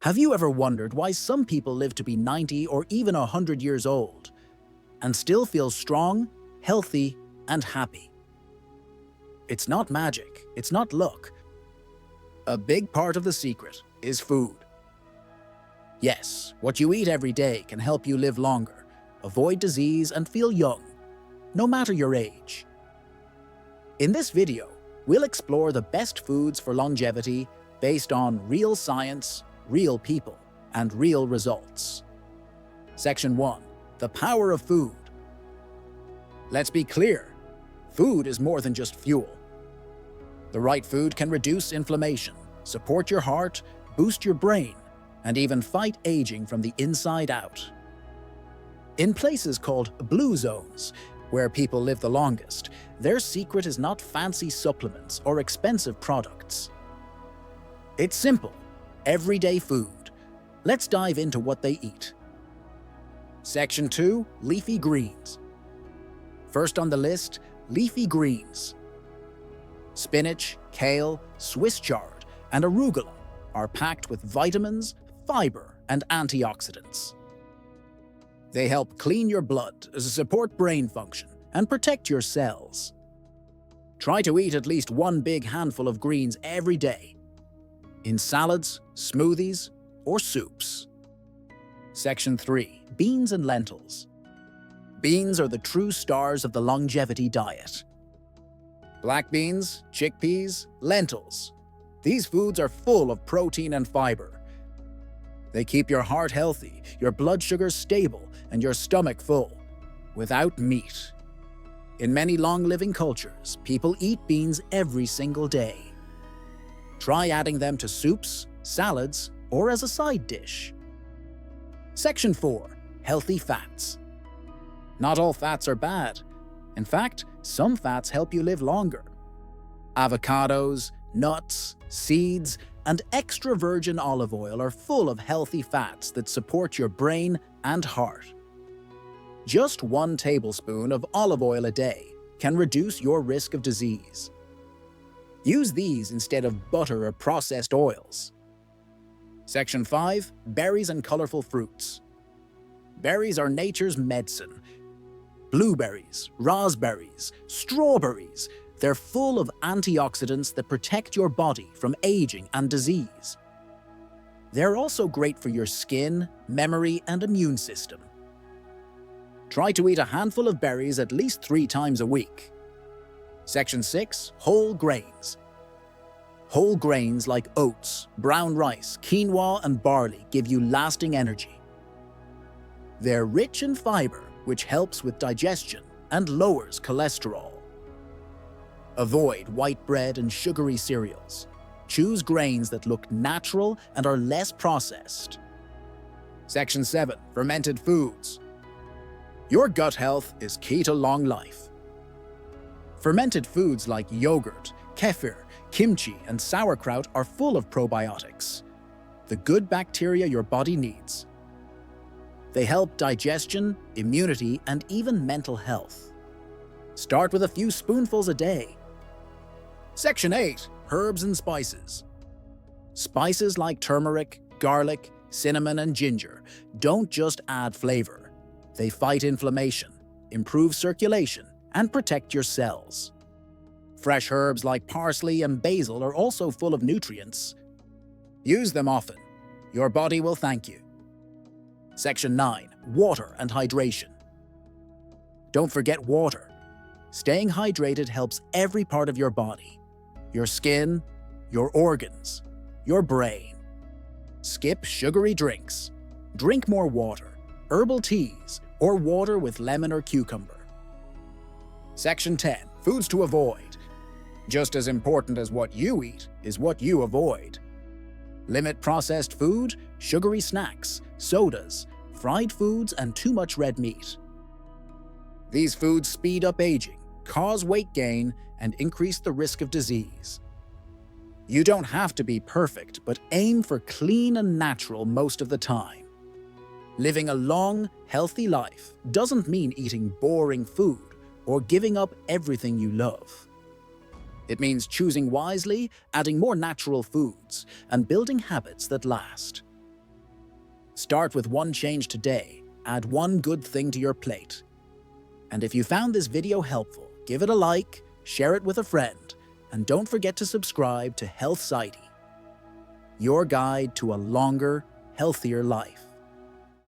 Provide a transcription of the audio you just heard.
Have you ever wondered why some people live to be 90 or even 100 years old and still feel strong, healthy, and happy? It's not magic, it's not luck. A big part of the secret is food. Yes, what you eat every day can help you live longer, avoid disease, and feel young, no matter your age. In this video, we'll explore the best foods for longevity based on real science, real people, and real results. Section 1. The power of food. Let's be clear, food is more than just fuel. The right food can reduce inflammation, support your heart, boost your brain, and even fight aging from the inside out. In places called blue zones, where people live the longest, their secret is not fancy supplements or expensive products. It's simple, everyday food. Let's dive into what they eat. Section 2. Leafy greens. First on the list, leafy greens. Spinach, kale, Swiss chard, and arugula are packed with vitamins, fiber, and antioxidants. They help clean your blood, support brain function, and protect your cells. Try to eat at least one big handful of greens every day, in salads, smoothies, or soups. Section 3. Beans and lentils. Beans are the true stars of the longevity diet. Black beans, chickpeas, lentils. These foods are full of protein and fiber. They keep your heart healthy, your blood sugar stable, and your stomach full, without meat. In many long-living cultures, people eat beans every single day. Try adding them to soups, salads, or as a side dish. Section 4. Healthy fats. Not all fats are bad. In fact, some fats help you live longer. Avocados, nuts, seeds, and extra virgin olive oil are full of healthy fats that support your brain and heart. Just 1 tablespoon of olive oil a day can reduce your risk of disease. Use these instead of butter or processed oils. Section 5. Berries and colorful fruits. Berries are nature's medicine. Blueberries, raspberries, strawberries. They're full of antioxidants that protect your body from aging and disease. They're also great for your skin, memory, and immune system. Try to eat a handful of berries at least 3 times a week. Section 6. Whole grains. Whole grains like oats, brown rice, quinoa, and barley give you lasting energy. They're rich in fiber, which helps with digestion and lowers cholesterol. Avoid white bread and sugary cereals. Choose grains that look natural and are less processed. Section 7. Fermented foods. Your gut health is key to long life. Fermented foods like yogurt, kefir, kimchi, and sauerkraut are full of probiotics, the good bacteria your body needs. They help digestion, immunity, and even mental health. Start with a few spoonfuls a day. Section 8. Herbs and spices. Spices like turmeric, garlic, cinnamon, and ginger don't just add flavor. They fight inflammation, improve circulation, and protect your cells. Fresh herbs like parsley and basil are also full of nutrients. Use them often. Your body will thank you. Section 9. Water and hydration. Don't forget water. Staying hydrated helps every part of your body. Your skin, your organs, your brain. Skip sugary drinks. Drink more water, herbal teas, or water with lemon or cucumber. Section 10. Foods to avoid. Just as important as what you eat is what you avoid. Limit processed food, sugary snacks, sodas, fried foods, and too much red meat. These foods speed up aging, cause weight gain, and increase the risk of disease. You don't have to be perfect, but aim for clean and natural most of the time. Living a long, healthy life doesn't mean eating boring food or giving up everything you love. It means choosing wisely, adding more natural foods, and building habits that last. Start with one change today. Add one good thing to your plate. And if you found this video helpful, give it a like, share it with a friend, and don't forget to subscribe to HealthSighty, your guide to a longer, healthier life.